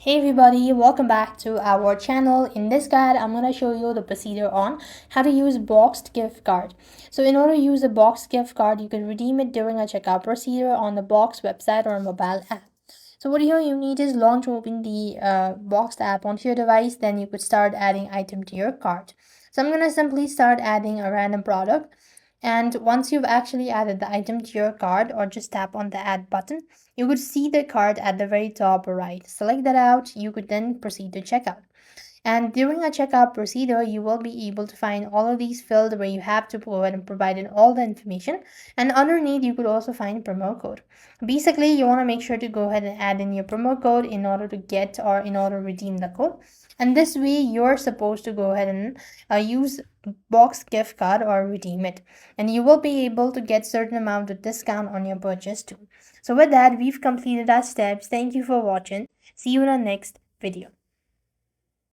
Hey everybody, welcome back to our channel. In this guide, I'm going to show you the procedure on how to use boxed gift card. So in order to use a boxed gift card, you can redeem it during a checkout procedure on the Box website or a mobile app. So what here you need is launch open the Boxed app onto your device, then you could start adding item to your cart. So I'm going to simply start adding a random product. And once you've actually added the item to your cart or just tap on the add button, you could see the cart at the very top right. Select that out, you could then proceed to checkout. And during a checkout procedure, you will be able to find all of these fields where you have to go ahead and provide in all the information. And underneath, you could also find promo code. Basically, you want to make sure to go ahead and add in your promo code in order to get or in order to redeem the code. And this way, you're supposed to go ahead and use box gift card or redeem it. And you will be able to get certain amount of discount on your purchase too. So with that, we've completed our steps. Thank you for watching. See you in our next video.